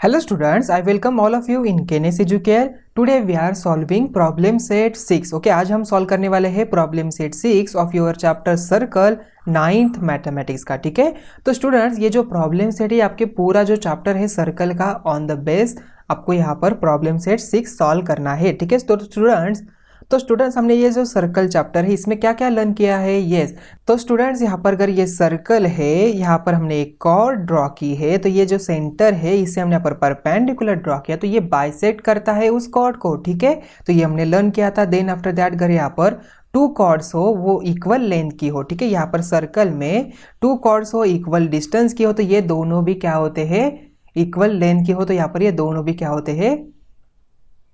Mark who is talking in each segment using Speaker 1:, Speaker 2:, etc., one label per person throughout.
Speaker 1: Hello students, I welcome all of you in Kenes Educare. Today we are solving problem set 6. Okay, आज हम solve करने वाले हैं problem set 6 of your chapter circle 9th mathematics का। ठीक है, तो स्टूडेंट्स ये जो प्रॉब्लम सेट है आपके पूरा जो चैप्टर है सर्कल का ऑन द बेस आपको यहाँ पर प्रॉब्लम सेट 6 सॉल्व करना है। ठीक है, तो स्टूडेंट्स हमने ये जो सर्कल चैप्टर है इसमें क्या क्या लर्न किया है। यस, तो स्टूडेंट्स यहाँ पर अगर ये सर्कल है, यहाँ पर हमने एक कॉर्ड ड्रॉ की है, तो ये जो सेंटर है इसे हमने यहाँ पर परपेंडिकुलर ड्रॉ किया, तो ये बाइसेक्ट करता है उस कॉर्ड को। ठीक है, तो ये हमने लर्न किया था। देन आफ्टर दैट अगर यहाँ पर टू कॉर्ड्स हो वो इक्वल लेंथ की हो, ठीक है, यहाँ पर सर्कल में टू कॉर्ड्स हो इक्वल डिस्टेंस की हो, तो ये दोनों भी क्या होते हैं, इक्वल लेंथ की हो, तो यहाँ पर ये दोनों भी क्या होते हैं,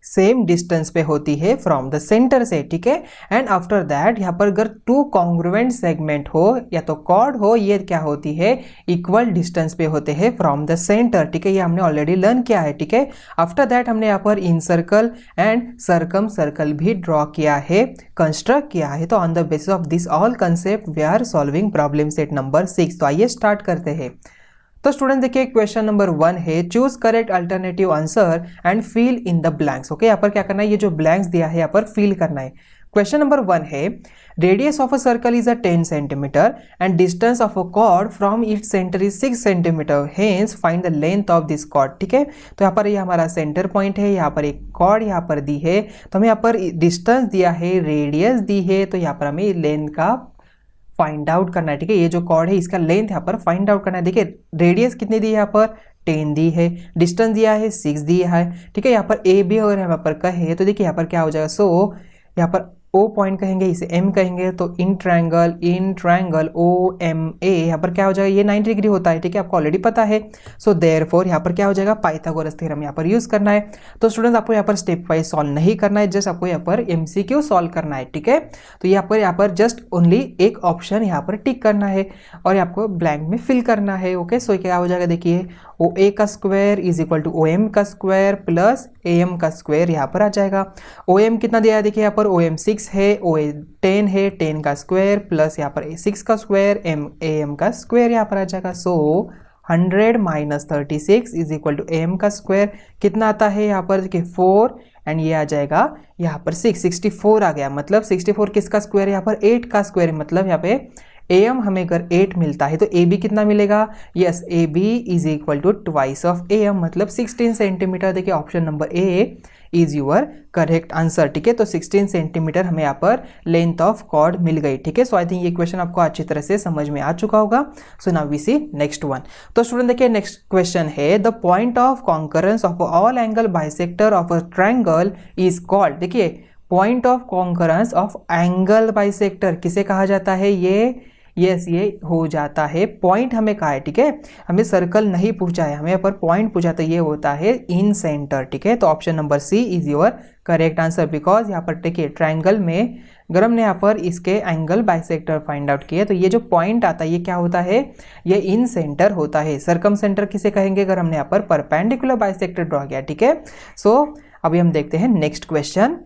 Speaker 1: सेम डिस्टेंस पे होती है फ्रॉम द सेंटर से। ठीक है, एंड आफ्टर दैट यहाँ पर अगर टू कॉन्ग्रुएंट सेगमेंट हो या तो कॉर्ड हो, ये क्या होती है, इक्वल डिस्टेंस पे होते हैं फ्रॉम द सेंटर। ठीक है, ये हमने ऑलरेडी लर्न किया है। ठीक है, आफ्टर दैट हमने यहाँ पर incircle and circumcircle भी ड्रॉ किया है, कंस्ट्रक्ट किया है। तो on the basis of this all concept we are solving problem set number 6। तो आइए स्टार्ट करते हैं। तो स्टूडेंट देखिए क्वेश्चन नंबर 1 है, choose correct alternative answer and fill in the blanks. Okay, यहाँ पर क्या करना है, ये जो ब्लैंक्स दिया है यहाँ पर फिल करना है। क्वेश्चन नंबर 1 है, radius of a circle is 10 centimetre and distance of a chord from its centre is 6 centimetre, hence find the length of this cord. ठीक है, तो यहाँ पर ये हमारा सेंटर पॉइंट है, यहाँ पर एक कॉर्ड यहाँ पर दी है, तो हमें यहाँ पर डिस्टेंस दिया है, रेडियस दी है, तो यहाँ पर हमें लेंथ का फाइंड आउट करना है। ठीक है, ये जो कॉर्ड है इसका लेंथ यहाँ पर फाइंड आउट करना है। देखिए रेडियस कितनी दी है, यहाँ पर 10 दी है, डिस्टेंस दिया है 6 दिया है। ठीक है, यहाँ पर ए बी अगर यहाँ पर कहे तो देखिए यहाँ पर क्या हो जाएगा, सो यहाँ पर ओ पॉइंट कहेंगे, इसे एम कहेंगे, तो in triangle O M A, यहाँ पर क्या हो जाएगा, ये 90 डिग्री होता है। ठीक है, आपको ऑलरेडी पता है। सो देयरफॉर यहाँ पर क्या हो जाएगा, पाइथागोरस थ्योरम यहाँ पर यूज करना है। तो स्टूडेंट्स आपको यहाँ पर स्टेप वाइज सॉल्व नहीं करना है, जस्ट आपको यहाँ पर एमसीक्यू सॉल्व करना है। ठीक है, तो यहाँ पर जस्ट ओनली एक ऑप्शन यहाँ पर टिक करना है और आपको ब्लैंक में फिल करना है। ओके, सो क्या हो जाएगा, देखिए ओ ए का square is equal to O M का स्क्वायर प्लस ए एम का स्क्वायर यहाँ पर आ जाएगा। ओ एम कितना दिया है, देखिए यहाँ पर ओ एम 6 है, ओ ए 10 है, 10 का स्क्वायर प्लस यहाँ पर 6 का स्क्वायर एम ए एम का स्क्वायर यहाँ पर आ जाएगा। So 100 minus 36 is equal to A M का स्क्वायर कितना आता है यहाँ पर, देखिए 4 एंड ये आ जाएगा यहाँ पर 64 आ गया। मतलब 64 किसका स्क्वायर है, यहाँ पर 8 का स्क्वायर है। मतलब यहाँ पे am हमें अगर 8 मिलता है तो ab कितना मिलेगा, yes ab is equal to twice of am, मतलब 16 सेंटीमीटर। देखिए option number A is your correct answer. ठीक है, तो 16 सेंटीमीटर हमें यहाँ पर लेंथ ऑफ कॉर्ड मिल गई। ठीक है, सो आई थिंक ये क्वेश्चन आपको अच्छी तरह से समझ में आ चुका होगा। So now we see next one. तो स्टूडेंट देखिए नेक्स्ट क्वेश्चन है, the point of concurrence of all angle bisector of a triangle is called. देखिए point of concurrence of angle bisector किसे कहा जाता है, ये हो जाता है पॉइंट हमें कहा है। ठीक है, हमें सर्कल नहीं पूछा है, हमें यहाँ पर पॉइंट पूछा, तो ये होता है इन सेंटर। ठीक है, तो option number C is your correct answer, because यहाँ पर देखिए ट्रायंगल में अगर हमने यहाँ पर इसके एंगल बाइसेक्टर फाइंड आउट किए तो ये जो पॉइंट आता है ये क्या होता है, ये इन सेंटर होता है। सर्कम सेंटर किसे कहेंगे, अगर हमने यहाँ पर परपेंडिकुलर बाइसेक्टर ड्रॉ किया। ठीक है, सो अभी हम देखते हैं नेक्स्ट क्वेश्चन।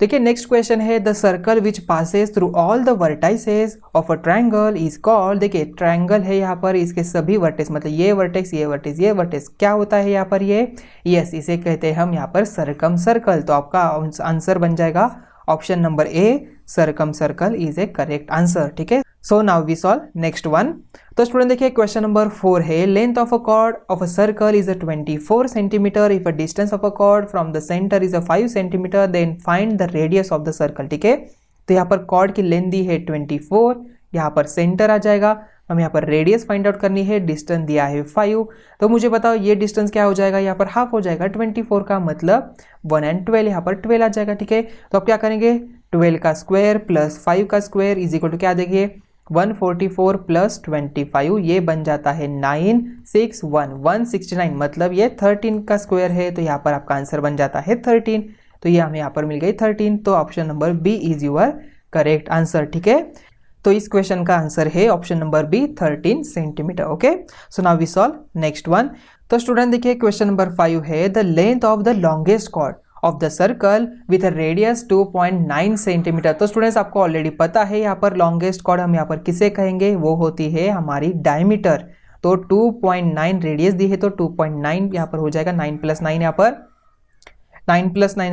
Speaker 1: देखिए नेक्स्ट क्वेश्चन है, the circle which passes through all the vertices of a triangle is called. देखिए ट्रायंगल है यहाँ पर, इसके सभी वर्टेक्स, मतलब ये वर्टेक्स ये वर्टेक्स ये वर्टेक्स क्या होता है यहाँ पर, ये यस इसे कहते हैं हम यहाँ पर सर्कम सर्कल। तो आपका आंसर बन जाएगा option number A, circumcircle is a correct answer. ठीक है, so now we solve next one. तो स्टूडेंट देखिए क्वेश्चन नंबर 4 है, length of a chord of a circle is 24 centimetre if a distance of a chord from the centre is 5 centimetre, then find the radius of the circle. ठीक है, तो यहाँ पर cord की length दी है 24, यहाँ पर सेंटर आ जाएगा, हम यहाँ पर रेडियस फाइंड आउट करनी है, डिस्टेंस दिया है 5, तो मुझे बताओ ये डिस्टेंस क्या हो जाएगा, यहाँ पर हाफ हो जाएगा 24 का, मतलब 1 एंड 12, यहाँ पर 12 आ जाएगा। ठीक है, तो आप क्या करेंगे, 12 का स्क्वायर प्लस 5 का स्क्वायर इज इक्वल टू क्या, देखिए 144 प्लस 25, ये बन जाता है 961 169, मतलब ये 13 का स्क्वायर है, तो यहाँ पर आपका आंसर बन जाता है 13। तो ये हमें यहाँ पर मिल गई 13, तो option number B is your correct answer. ठीक है, तो इस क्वेश्चन का आंसर है option number B 13 centimetre. Okay, so now we solve next one. तो स्टूडेंट देखिए क्वेश्चन नंबर 5 है, the length of the longest chord of the circle with radius 2.9 centimetre. तो स्टूडेंट्स आपको ऑलरेडी पता है यहाँ पर लॉन्गेस्ट कॉर्ड हम यहाँ पर किसे कहेंगे, वो होती है हमारी डायमीटर। तो 2.9 रेडियस दी है तो 2.9 यहाँ पर हो जाएगा, 9 + 9 यहाँ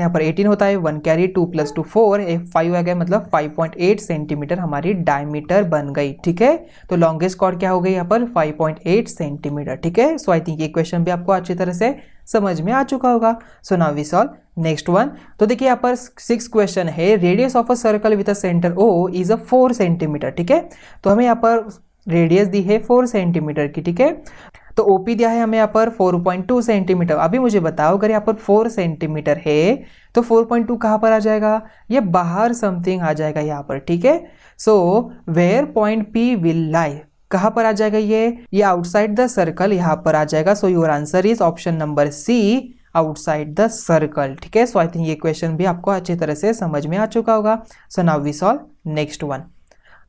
Speaker 1: पर 18 होता है, 1 कैरी, 2 + 2 4, 5 आ गया, मतलब 5.8 सेंटीमीटर हमारी डायमीटर बन गई। ठीक है, तो लॉन्गेस्ट कॉर्ड क्या हो गई यहाँ पर 5.8 सेंटीमीटर। ठीक है, सो आई थिंक ये क्वेश्चन भी आपको अच्छी तरह से समझ में आ चुका होगा। So now we solve next one. तो देखिए यहाँ पर 6 क्वेश्चन है, radius of a circle with a centre O is a 4 centimetre. ठीक है, तो हमें यहाँ पर रेडियस दी है 4 सेंटीमीटर की। ठीक है, तो ओपी दिया है हमें यहाँ पर 4.2 सेंटीमीटर। अभी मुझे बताओ अगर यहाँ पर 4 सेंटीमीटर है तो 4.2 कहाँ पर आ जाएगा, ये बाहर समथिंग आ जाएगा यहाँ पर। ठीक है, so where point P will lie, कहाँ पर आ जाएगा ये आउटसाइड द सर्कल यहाँ पर आ जाएगा। So your answer is option number C, outside the circle. ठीक है, सो आई थिंक ये क्वेश्चन भी आपको अच्छी तरह से समझ में आ चुका होगा। So now we solve next one.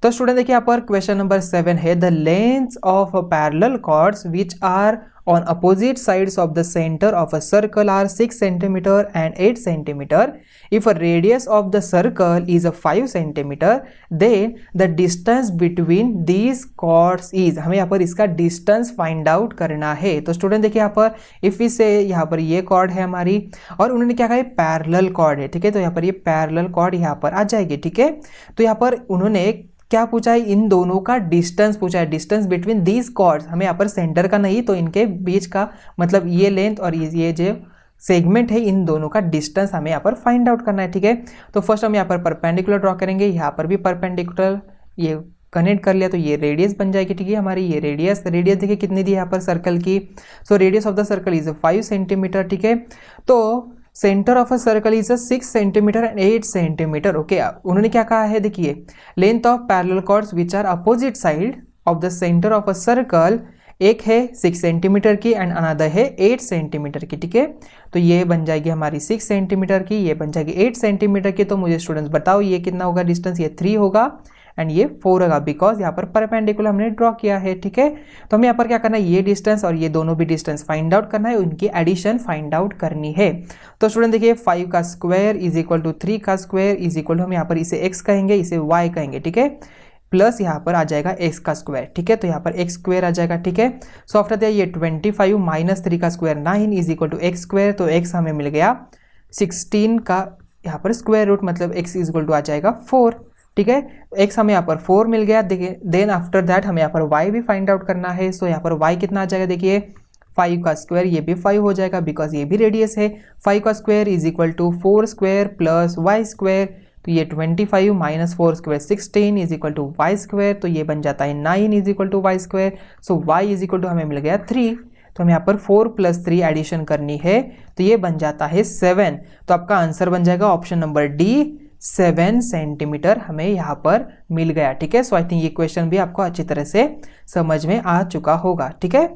Speaker 1: तो स्टूडेंट देखिए यहाँ पर क्वेश्चन नंबर 7 है, the length of parallel chords which are on opposite sides of the centre of a circle are 6 centimetre and 8 centimetre. If a radius of the circle is a 5 centimetre then the distance between these chords is, हमें यहाँ पर इसका distance find out करना है। तो student देखिए यहाँ पर इफ इसे यहाँ पर ये कॉर्ड है हमारी और उन्होंने क्या कहा है पैरेलल कॉर्ड है। ठीक है, तो यहाँ पर ये पैरेलल कॉर्ड यहाँ पर आ जाएगी। ठीक है, तो यहाँ पर उन्होंने क्या पूछा है, इन दोनों का डिस्टेंस पूछा है, डिस्टेंस बिटवीन दीज कॉर्ड्स, हमें यहाँ पर सेंटर का नहीं तो इनके बीच का, मतलब ये लेंथ और ये जो सेगमेंट है इन दोनों का डिस्टेंस हमें यहाँ पर फाइंड आउट करना है। ठीक है, तो फर्स्ट हम यहाँ पर परपेंडिकुलर ड्रॉ करेंगे, यहाँ पर भी परपेंडिकुलर ये कनेक्ट कर लिया तो ये रेडियस बन जाएगी। ठीक है, हमारी ये रेडियस देखिए कितनी दी है यहाँ पर सर्कल की, so radius of the circle is 5 centimetre. ठीक है, तो centre of a circle is 6 centimetre and 8 centimetre. Okay, उन्होंने क्या कहा है, देखिए length of parallel chords which are opposite side of the centre of a circle, एक है 6 सेंटीमीटर की एंड अनदर है 8 सेंटीमीटर की। ठीक है, तो ये बन जाएगी हमारी 6 सेंटीमीटर की, ये बन जाएगी 8 सेंटीमीटर की। तो मुझे स्टूडेंट्स बताओ ये कितना होगा डिस्टेंस, ये 3 होगा एंड ये 4 होगा, बिकॉज यहाँ पर परपेंडिकुलर हमने ड्रॉ किया है। ठीक है, तो हमें यहाँ पर क्या करना है, ये डिस्टेंस और ये दोनों भी डिस्टेंस फाइंड आउट करना है, उनकी एडिशन फाइंड आउट करनी है। तो स्टूडेंट देखिए 5 का स्क्वायर इज इक्वल टू 3 का स्क्वायर इज इक्वल टू, हम यहाँ पर इसे x कहेंगे, इसे y कहेंगे। ठीक है, प्लस यहाँ पर आ जाएगा x का स्क्वायर। ठीक है, तो यहाँ पर x स्क्वायर आ जाएगा। ठीक है, सो आफ्टर दैट ये 25 माइनस 3 का square 9 is equal to x square, तो x हमें मिल गया 16 का यहाँ पर स्क्वायर रूट, मतलब x इज इक्वल टू आ जाएगा 4। ठीक है, x हमें यहाँ पर 4 मिल गया। देखिए देन आफ्टर दैट हमें यहाँ पर y भी फाइंड आउट करना है। सो यहाँ पर y कितना आ जाएगा, देखिए 5 का स्क्वायर, ये भी 5 हो जाएगा बिकॉज ये भी रेडियस है। 5 का square is equal to 4 square plus y square, तो ये 25 minus 4 square 16 is equal to y square, तो ये बन जाता है 9 is equal to y square. So y is equal to हमें मिल गया 3, तो हमें यहाँ पर 4 + 3 एडिशन करनी है, तो ये बन जाता है 7। तो आपका आंसर बन जाएगा ऑप्शन नंबर डी, 7 सेंटीमीटर हमें यहाँ पर मिल गया। ठीक है, सो आई थिंक ये क्वेश्चन भी आपको अच्छी तरह से समझ में आ चुका होगा। ठीक है,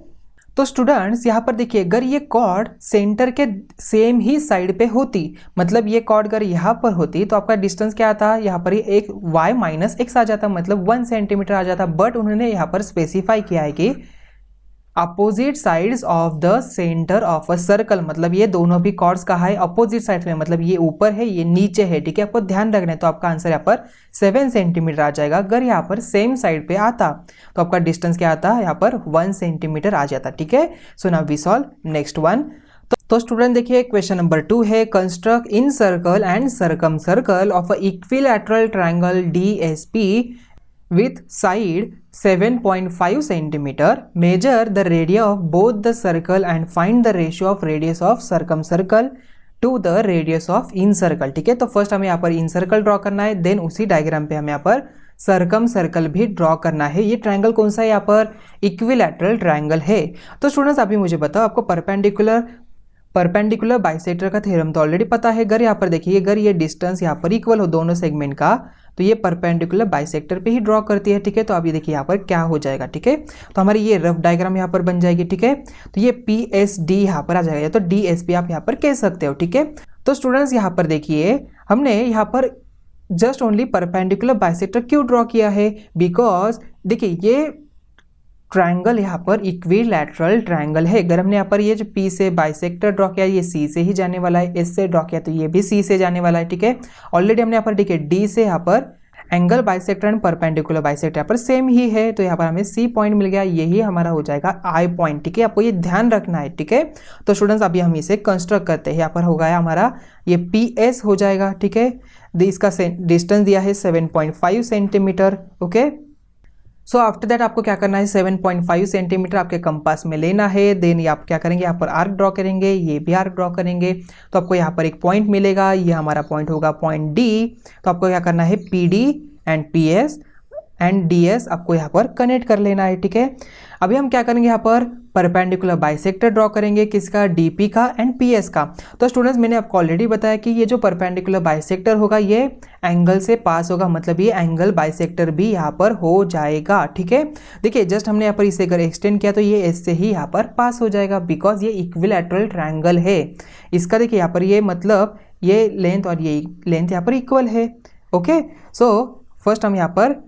Speaker 1: तो स्टूडेंट्स यहाँ पर देखिए अगर ये कॉर्ड सेंटर के सेम ही साइड पे होती, मतलब ये कॉर्ड अगर यहाँ पर होती तो आपका डिस्टेंस क्या आता, यहाँ पर एक y माइनस x आ जाता, मतलब 1 सेंटीमीटर आ जाता। बट उन्होंने यहाँ पर स्पेसिफाई किया है कि opposite sides of the centre of a circle, मतलब ये दोनों भी कॉर्ड्स कहाँ है, अपोजिट साइड में, मतलब ये ऊपर है ये नीचे है। ठीक है, आपको ध्यान रखना है। तो आपका आंसर यहाँ पर 7 सेंटीमीटर आ जाएगा। अगर यहाँ पर सेम साइड पे आता तो आपका डिस्टेंस क्या आता, यहाँ पर 1 सेंटीमीटर आ जाता। ठीक है, so now we solve next one. तो स्टूडेंट देखिए क्वेश्चन नंबर 2 है, construct incircle and circumcircle of a equilateral triangle DSP with side 7.5 centimeter. Measure the radius of both the circle and find the ratio of radius of circumcircle to the radius of incircle. ठीक है, तो first हमें यहाँ पर incircle draw करना है, then उसी diagram पे हमें यहाँ पर सर्कम सर्कल भी ड्रॉ करना है। ये ट्रायंगल कौन सा है, यहाँ पर इक्विलैटरल ट्रायंगल है। तो स्टूडेंट्स अभी मुझे बताओ, आपको परपेंडिकुलर बाइसेक्टर का थ्योरम तो ऑलरेडी पता है। अगर यहाँ पर देखिए अगर ये डिस्टेंस यहाँ पर इक्वल हो दोनों सेगमेंट का तो ये परपेंडिकुलर बाइसेक्टर पे ही ड्रॉ करती है। ठीक है, तो अब ये देखिए यहाँ पर क्या हो जाएगा। ठीक है, तो हमारी ये रफ डायग्राम यहाँ पर बन जाएगी। ठीक है, तो ये PSD यहाँ पर आ जाएगा, तो DSP आप यहाँ पर कह सकते हो। ठीक है, तो स्टूडेंट्स यहाँ पर देखिए हमने यहाँ पर जस्ट ओनली परपेंडिकुलर बाइसेक्टर क्यों ड्रॉ किया है, बिकॉज देखिए ये ट्रायंगल यहाँ पर इक्विलैटरल ट्रायंगल है। अगर हमने यहाँ पर ये जो P से बाइसेक्टर ड्रॉ किया, ये C से ही जाने वाला है, S से ड्रॉ किया तो ये भी C से जाने वाला है। ठीक है, ऑलरेडी हमने यहाँ पर देखिए D से यहाँ पर angle bisector and perpendicular bisector यहाँ पर सेम ही है, तो यहाँ पर हमें सी पॉइंट मिल गया, यही हमारा हो जाएगा आई पॉइंट। ठीक है, आपको ये ध्यान रखना है। ठीक है, तो स्टूडेंट्स अभी हम इसे कंस्ट्रक्ट करते हैं। यहाँ पर हो गया हमारा ये पी एस हो जाएगा। ठीक है, इसका डिस्टेंस दिया है 7.5 centimetre. Okay, so after that आपको क्या करना है, 7.5 सेंटीमीटर आपके कंपास में लेना है। देन आप क्या करेंगे, यहाँ पर आर्क ड्रॉ करेंगे, ये भी आर्क ड्रॉ करेंगे, तो आपको यहाँ पर एक पॉइंट मिलेगा, ये हमारा पॉइंट होगा पॉइंट डी। तो आपको क्या करना है, P D and P S and D S आपको यहाँ पर कनेक्ट कर लेना है। ठीक है, अभी हम क्या करेंगे, यहाँ पर परपेंडिकुलर बाइसेक्टर ड्रॉ करेंगे, किसका, डीपी का एंड पीएस का। तो स्टूडेंट्स मैंने आपको ऑलरेडी बताया कि ये जो परपेंडिकुलर बाइसेक्टर होगा ये एंगल से पास होगा, मतलब ये एंगल बाइसेक्टर भी यहाँ पर हो जाएगा। ठीक है, देखिए जस्ट हमने यहाँ पर इसे अगर एक्सटेंड किया तो ये एस से ही यहाँ पर पास हो जाएगा, बिकॉज ये इक्विलैटरल ट्रायंगल है इसका। देखिए यहाँ पर ये मतलब ये लेंथ और ये लेंथ यहाँ पर इक्वल है। ओके, सो फर्स्ट हम यहाँ पर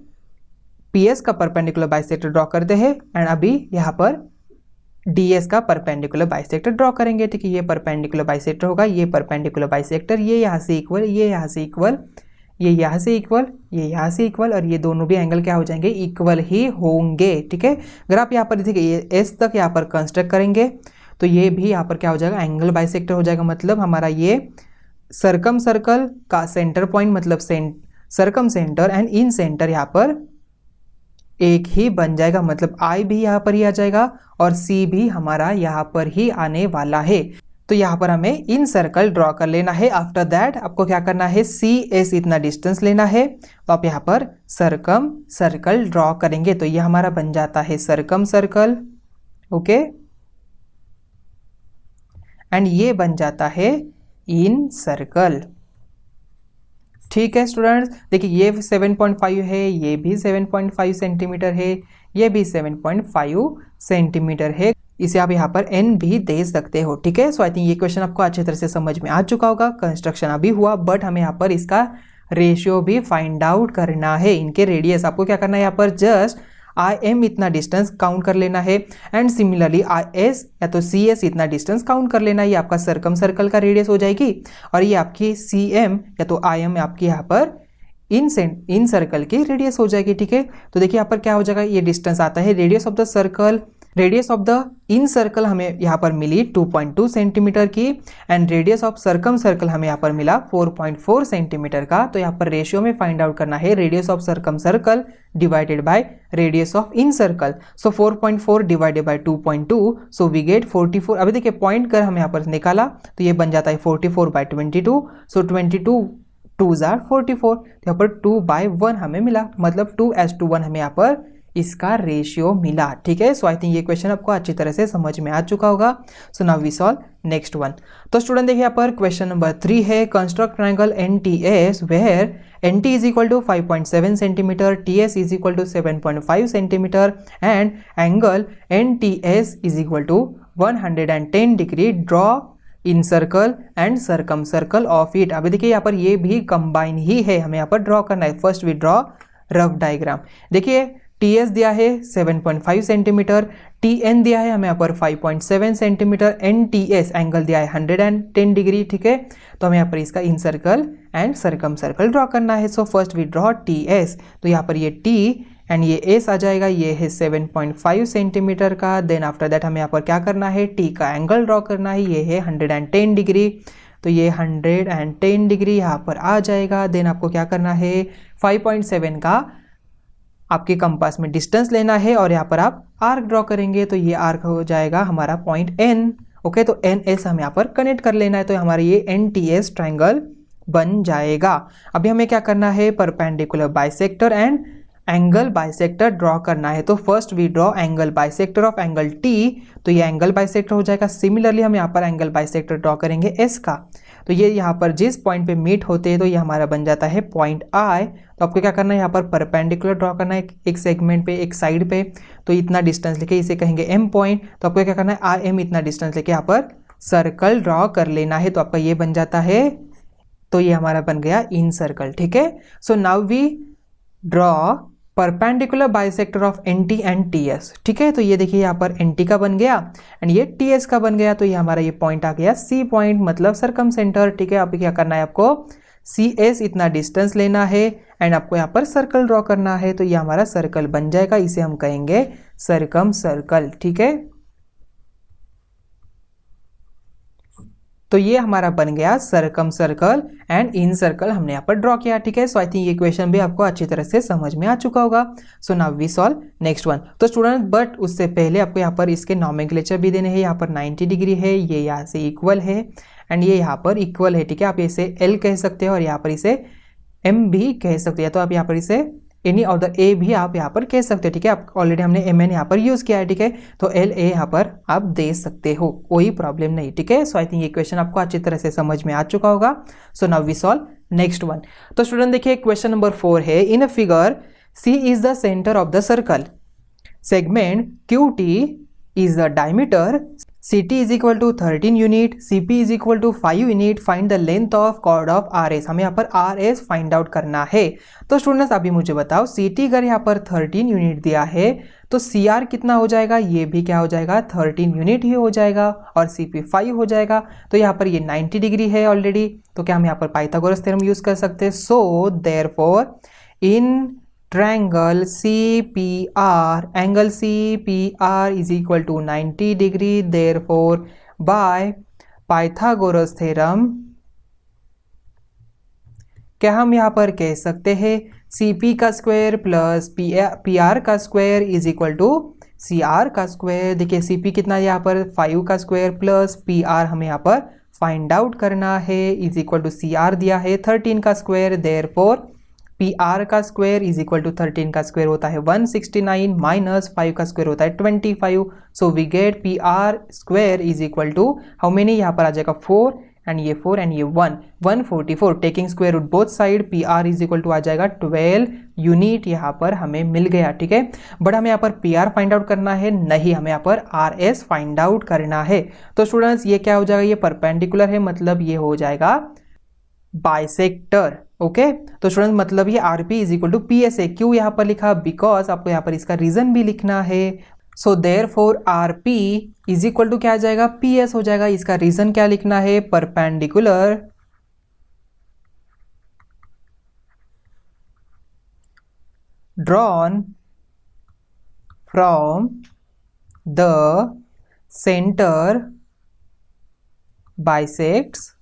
Speaker 1: पीएस का परपेंडिकुलर बाइसेक्टर ड्रॉ करते हैं एंड अभी यहाँ पर डीएस का परपेंडिकुलर बाइसेक्टर ड्रॉ करेंगे। ठीक है, ये परपेंडिकुलर बाइसेक्टर होगा, ये परपेंडिकुलर बाइसेक्टर, ये यहाँ से इक्वल, ये यहाँ से इक्वल, ये यहाँ से इक्वल, ये यहाँ से इक्वल, और ये दोनों भी एंगल क्या हो जाएंगे, इक्वल ही होंगे। ठीक है, अगर आप यहाँ पर देखिए ये एस तक यहाँ पर कंस्ट्रक्ट करेंगे तो ये भी यहाँ पर क्या हो जाएगा, एंगल बाइसेक्टर हो जाएगा। मतलब हमारा ये सर्कम सर्कल का सेंटर पॉइंट, मतलब circum centre and in centre यहाँ पर एक ही बन जाएगा, मतलब आई भी यहाँ पर ही आ जाएगा और सी भी हमारा यहाँ पर ही आने वाला है। तो यहाँ पर हमें इन सर्कल ड्रॉ कर लेना है। आफ्टर दैट आपको क्या करना है, सी एस इतना डिस्टेंस लेना है, तो आप यहाँ पर सर्कम सर्कल ड्रॉ करेंगे, तो ये हमारा बन जाता है सर्कम सर्कल। ओके, एंड ये बन जाता है इन सर्कल। ठीक है स्टूडेंट्स, देखिए ये 7.5 है, ये भी 7.5 सेंटीमीटर है, ये भी 7.5 सेंटीमीटर है, इसे आप यहाँ पर n भी दे सकते हो। ठीक है, सो आई थिंक ये क्वेश्चन आपको अच्छी तरह से समझ में आ चुका होगा। कंस्ट्रक्शन अभी हुआ, बट हमें यहाँ पर इसका रेशियो भी फाइंड आउट करना है। इनके रेडियस आपको क्या करना है, यहाँ पर जस्ट आई एम इतना डिस्टेंस काउंट कर लेना है एंड सिमिलरली आई एस या तो सी एस इतना डिस्टेंस काउंट कर लेना है। ये आपका सर्कम सर्कल का रेडियस हो जाएगी और ये आपकी सी एम या तो आई एम आपकी यहाँ पर इन सर्कल की रेडियस हो जाएगी। ठीक है, तो देखिए यहाँ पर क्या हो जाएगा, ये डिस्टेंस आता है radius of the circle, radius of the in circle हमें यहाँ पर मिली 2.2 सेंटीमीटर की and radius of circum circle हमें यहाँ पर मिला 4.4 सेंटीमीटर का। तो यहाँ पर रेशियो में फाइंड आउट करना है radius of circumcircle divided by radius of incircle. So 4.4 divided by 2.2, so we get 44। अभी देखिए पॉइंट कर हमें यहाँ पर निकाला तो ये बन जाता है 44/22, सो 22 2s are 44, तो यहाँ पर 2/1 हमें मिला, मतलब 2:1 हमें यहाँ पर इसका रेशियो मिला। ठीक है, सो आई थिंक ये क्वेश्चन आपको अच्छी तरह से समझ में आ चुका होगा। So now we solve next one. तो स्टूडेंट देखिए यहाँ पर क्वेश्चन नंबर 3 है, construct triangle NTS where NT is equal to 5.7 centimetre, TS is equal to 7.5 centimetre and angle NTS is equal to 110 degree. Draw incircle and circumcircle of it. अभी देखिए यहाँ पर ये भी combine ही है, हमें यहाँ पर ड्रॉ करना है। First we draw rough diagram. देखिए TS दिया है 7.5 सेंटीमीटर, TN दिया है हमें यहाँ पर 5.7 सेंटीमीटर, NTS एंगल दिया है 110 डिग्री। ठीक है, तो हमें यहाँ पर इसका incircle and circumcircle draw करना है। So first we draw TS, तो यहाँ पर ये T एंड ये एस आ जाएगा, ये है 7.5 सेंटीमीटर का। देन आफ्टर दैट हमें यहाँ पर क्या करना है, टी का एंगल ड्रॉ करना है, ये है 110 डिग्री, तो ये 110 डिग्री यहाँ पर आ जाएगा। देन आपको क्या करना है, 5.7 का आपके कंपास में डिस्टेंस लेना है और यहाँ पर आप आर्क ड्रॉ करेंगे, तो ये आर्क हो जाएगा हमारा पॉइंट N। ओके, तो NS हम यहाँ पर कनेक्ट कर लेना है, तो हमारा ये NTS ट्रायंगल बन जाएगा। अभी हमें क्या करना है, perpendicular bisector and angle bisector draw करना है। तो first we draw angle bisector of angle T, तो ये एंगल बाइसेक्टर हो जाएगा। सिमिलरली हम यहाँ पर एंगल बाइसेक्टर ड्रॉ करेंगे S का, तो ये यहाँ पर जिस पॉइंट पे मीट होते हैं तो ये हमारा बन जाता है पॉइंट I। तो आपको क्या करना है, यहाँ पर परपेंडिकुलर ड्रॉ करना है एक सेगमेंट पे, एक साइड पे, तो इतना डिस्टेंस लेके इसे कहेंगे M पॉइंट। तो आपको क्या करना है, IM इतना डिस्टेंस लेके यहाँ पर सर्कल ड्रॉ कर लेना है, तो आपका ये बन जाता है, तो ये हमारा बन गया इन सर्कल। ठीक है, so now we draw perpendicular bisector of NT and TS। ठीक है, तो ये देखिए यहाँ पर NT का बन गया एंड ये TS का बन गया, तो ये हमारा ये पॉइंट आ गया C पॉइंट, मतलब सर्कम सेंटर। ठीक है, अभी क्या करना है आपको, CS इतना डिस्टेंस लेना है एंड आपको यहाँ पर सर्कल ड्रॉ करना है। तो ये हमारा सर्कल बन जाएगा, इसे हम कहेंगे सरकम सर्कल। ठीक है, तो ये हमारा बन गया सरकम सर्कल एंड इन सर्कल हमने यहाँ पर ड्रॉ किया। ठीक है, सो आई थिंक ये क्वेश्चन भी आपको अच्छी तरह से समझ में आ चुका होगा। So now we solve next one. तो स्टूडेंट बट उससे पहले आपको यहाँ पर इसके नॉमेनक्लेचर भी देने हैं। यहाँ पर 90 डिग्री है, ये यहाँ से इक्वल है एंड ये यहाँ पर इक्वल है। ठीक है, आप इसे L कह सकते हो और यहाँ पर इसे M भी कह सकते हैं, तो आप यहाँ पर इसे एनी ऑफ द ए भी आप यहाँ पर कह सकते हो। ठीक है, आप ऑलरेडी हमने MN यहाँ पर यूज किया है। ठीक है, तो LA यहाँ पर आप दे सकते हो, कोई प्रॉब्लम नहीं। ठीक है, सो आई थिंक ये क्वेश्चन आपको अच्छी तरह से समझ में आ चुका होगा। So now we solve next one. तो स्टूडेंट देखिए क्वेश्चन नंबर 4 है, in a figure C is the centre of the circle, segment QT is the diameter, CT is equal to 13 unit, CP is equal to 5 unit, find the length of chord of RS। हमें यहाँ पर RS find out करना है। तो students अभी मुझे बताओ, CT अगर यहाँ पर 13 यूनिट दिया है तो CR कितना हो जाएगा, ये भी क्या हो जाएगा 13 यूनिट ही हो जाएगा और CP 5 हो जाएगा। तो यहाँ पर ये 90 डिग्री है ऑलरेडी, तो क्या हम यहाँ पर पाइथागोरस थ्योरम यूज कर सकते हैं। So therefore in triangle CPR, angle CPR is equal to 90 degree, therefore by Pythagoras theorem क्या हम यहाँ पर कह सकते हैं CP का स्क्वायर प्लस PR का square is equal to CR का स्क्वायर। देखिए CP कितना है यहाँ पर 5 का स्क्वायर प्लस PR हमें यहाँ पर फाइंड आउट करना है इज इक्वल टू CR दिया है 13 का स्क्वायर, देयरफॉर PR का स्क्वायर इज इक्वल टू 13 का स्क्वायर होता है 169 माइनस 5 का स्क्वायर होता है 25। So we get PR square is equal to how many, यहाँ पर आ जाएगा 4 एंड ये 4 एंड ये 144। Taking square root both side, PR is equal to आ जाएगा 12 यूनिट यहाँ पर हमें मिल गया। ठीक है, बट हमें यहाँ पर PR फाइंड आउट करना है, नहीं हमें यहाँ पर RS फाइंड आउट करना है। तो स्टूडेंट्स ये क्या हो जाएगा, ये परपेंडिकुलर है, मतलब ये हो जाएगा बाइसेक्टर। ओके, तो स्टूडेंट मतलब ये RP is equal to PS है। क्यों यहाँ पर लिखा, बिकॉज आपको यहाँ पर इसका रीजन भी लिखना है। So therefore RP is equal to क्या आ जाएगा, PS हो जाएगा। इसका रीजन क्या लिखना है, perpendicular drawn from the centre bisects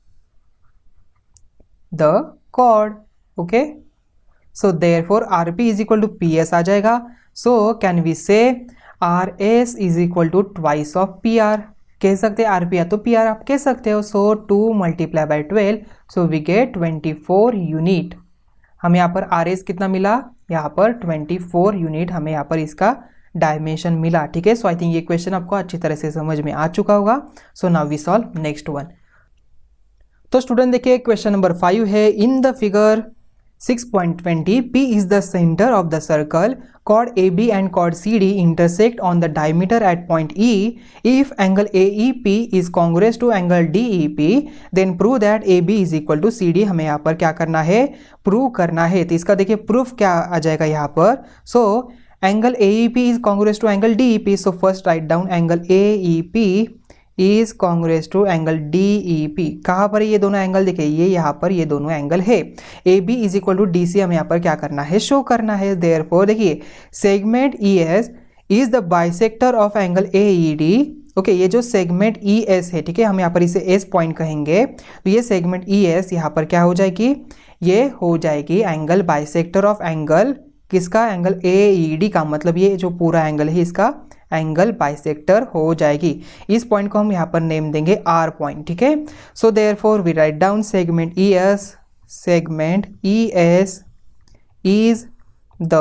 Speaker 1: the chord। Okay, so therefore RP is equal to PS आ जाएगा। So can we say RS is equal to twice of PR, कह सकते हैं RP या तो PR आप कह सकते हो। So 2 multiply by 12, so we get 24 unit. हमें यहाँ पर RS कितना मिला, यहाँ पर 24 यूनिट हमें यहाँ पर इसका डायमेंशन मिला। ठीक है, सो आई थिंक ये क्वेश्चन आपको अच्छी तरह से समझ में आ चुका होगा। So now we solve next one. तो स्टूडेंट देखिए क्वेश्चन नंबर 5 है, in the figure 6.20 P is the center of the circle, chord AB and chord CD intersect on the diameter at point E. If angle AEP is congruous to angle DEP, then prove that AB is equal to CD। हमें यहाँ पर क्या करना है, prove करना है। तो इसका देखिए प्रूफ क्या आ जाएगा यहाँ पर। So angle AEP is congruous to angle DEP, so first write down angle AEP is congruence to angle DEP। कहाँ पर ये दोनों एंगल, देखिए ये यहाँ पर ये दोनों एंगल है। AB is equal to DC हमें यहाँ पर क्या करना है, शो करना है। देयरफॉर देखिए segment ES is the bisector of angle AED। Okay, ये जो सेगमेंट ES है, ठीक है, हम यहाँ पर इसे S पॉइंट कहेंगे। तो ये सेगमेंट ES यहाँ पर क्या हो जाएगी, ये हो जाएगी एंगल बाइसेक्टर ऑफ एंगल किसका, एंगल AED का, मतलब ये जो पूरा एंगल है इसका एंगल बाइसेक्टर हो जाएगी। इस पॉइंट को हम यहाँ पर नेम देंगे R पॉइंट। ठीक है, so therefore we write down segment ES is the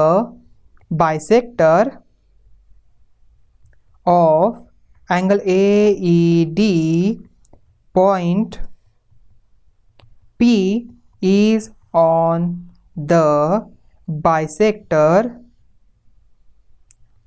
Speaker 1: bisector of angle AED, point P is on the bisector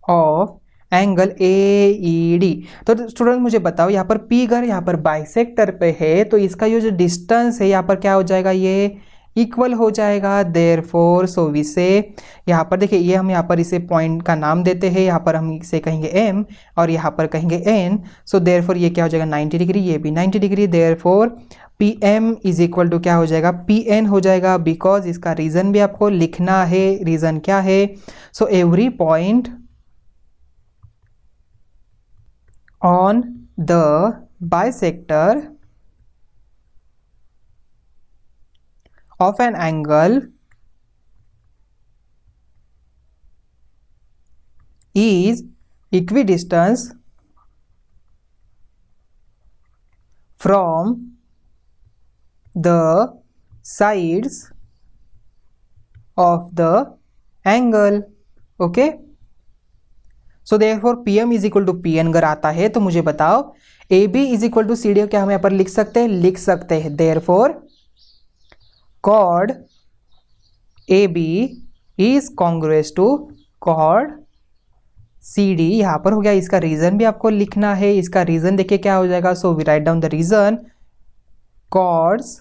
Speaker 1: of angle AED। तो स्टूडेंट मुझे बताओ यहाँ पर P अगर यहाँ पर बाइसेक्टर पे है तो इसका ये जो डिस्टेंस है यहाँ पर क्या हो जाएगा, ये इक्वल हो जाएगा। देयरफॉर सो वी से, यहाँ पर देखिए ये हम यहाँ पर इसे पॉइंट का नाम देते हैं, यहाँ पर हम इसे कहेंगे m और यहाँ पर कहेंगे n। सो देयरफॉर ये क्या हो जाएगा 90 डिग्री, ये भी 90 degree. Therefore PM is equal to क्या हो जाएगा PN हो जाएगा, बिकॉज इसका रीज़न भी आपको लिखना है। रीज़न क्या है? So every point on the bisector of an angle is equidistant from the sides of the angle। Okay, so therefore PM is equal to PN अगर आता है तो मुझे बताओ AB is equal to CD क्या हम यहाँ पर लिख सकते हैं? लिख सकते हैं। Therefore chord AB is congruous to chord CD। यहाँ पर हो गया, इसका रीजन भी आपको लिखना है। इसका रीजन देखिए क्या हो जाएगा। So we write down the reason, chords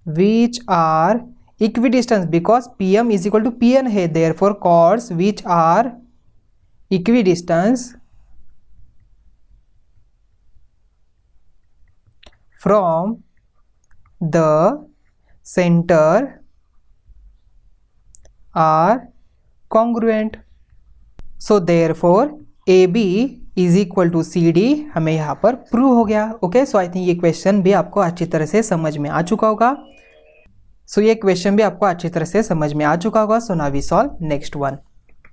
Speaker 1: which are equidistant because PM is equal to PN है। therefore chords which are equidistant from the center are congruent। so therefore AB is equal to CD हमें यहाँ पर prove हो गया। Okay, so I think ये question भी आपको अच्छी तरह से समझ में आ चुका होगा। ये क्वेश्चन भी आपको अच्छी तरह से समझ में आ चुका होगा। So now we solve next one.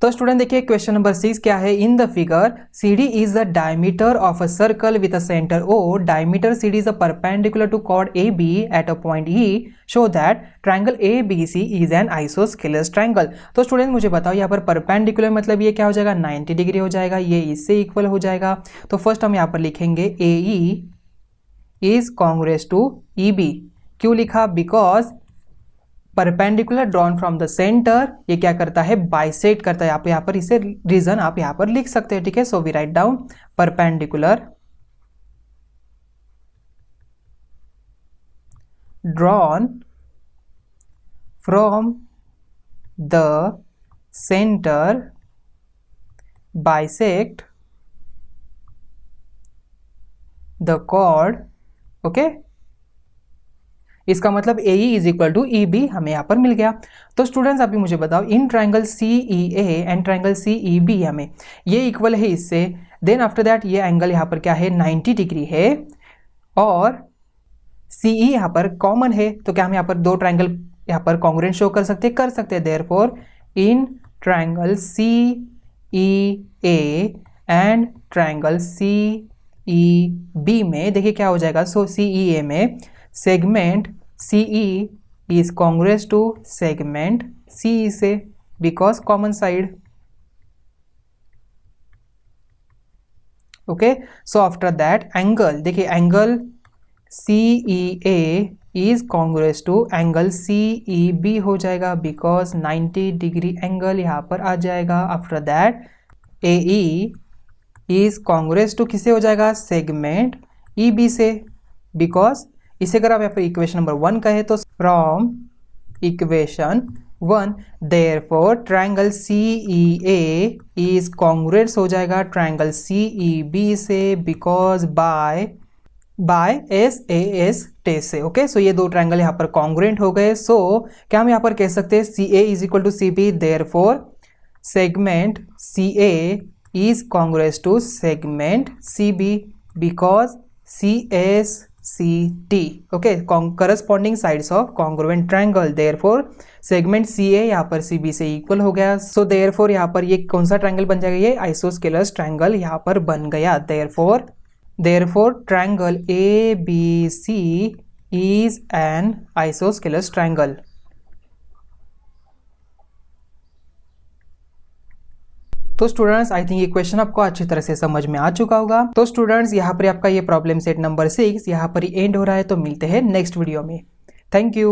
Speaker 1: तो स्टूडेंट देखिए क्वेश्चन नंबर 6 क्या है। In the figure CD is the diameter of a circle with a centre O। Diameter CD is a perpendicular to chord AB at a point E। Show that triangle ABC is an isosceles triangle. तो student मुझे बताओ यहाँ पर perpendicular मतलब ये क्या हो जाएगा 90 डिग्री हो जाएगा, ये इससे इक्वल हो जाएगा। तो फर्स्ट हम यहाँ पर लिखेंगे AE is congruent to EB। क्यों लिखा? Because perpendicular drawn from the centre ये क्या करता है? बाइसेक्ट करता है। आप यहाँ पर इसे रीजन आप यहाँ पर लिख सकते हैं। ठीक है, so we write down perpendicular drawn from the centre bisect the chord। Okay, इसका मतलब AE is equal to EB हमें यहाँ पर मिल गया। तो स्टूडेंट्स अभी मुझे बताओ in triangle CEA and triangle CEB हमें ये इक्वल है इससे। देन आफ्टर दैट ये एंगल यहाँ पर क्या है 90 डिग्री है और CE यहाँ पर कॉमन है। तो क्या हम यहाँ पर दो ट्रायंगल यहाँ पर कॉन्ग्रुएंट शो कर सकते हैं? कर सकते हैं। Therefore in triangle CEA and triangle CEB में देखिए क्या हो जाएगा। सो CEA में segment CE is congruous to segment CE से because common side। Okay, so after that angle देखिए angle CEA is congruous to angle CEB हो जाएगा बिकॉज 90 डिग्री एंगल यहाँ पर आ जाएगा। After that AE is congruous to किसे हो जाएगा? सेगमेंट EB से, बिकॉज इसे अगर आप यहाँ पर इक्वेशन नंबर 1 कहे तो from equation 1 therefore triangle CEA is congruent हो जाएगा ट्रायंगल CEB से बिकॉज बाय SAS टेस्ट से। ओके, सो ये दो ट्रायंगल यहाँ पर कॉन्ग्रुएंट हो गए। सो क्या हम यहाँ पर कह सकते हैं CA is equal to CB। Therefore segment CA is congruent to segment CB because CSCT। Okay, corresponding sides of congruent triangle. Therefore segment CA यहाँ पर CB से इक्वल हो गया। सो देयरफॉर यहाँ पर ये कौन सा ट्रायंगल बन जाएगा? ये आइसोस्केलस ट्रायंगल यहाँ पर बन गया। Therefore triangle ABC is an isosceles triangle. तो स्टूडेंट्स आई थिंक ये क्वेश्चन आपको अच्छी तरह से समझ में आ चुका होगा। तो स्टूडेंट्स यहाँ पर आपका ये प्रॉब्लम सेट नंबर 6 यहाँ पर ही एंड हो रहा है। तो मिलते हैं नेक्स्ट वीडियो में। Thank you.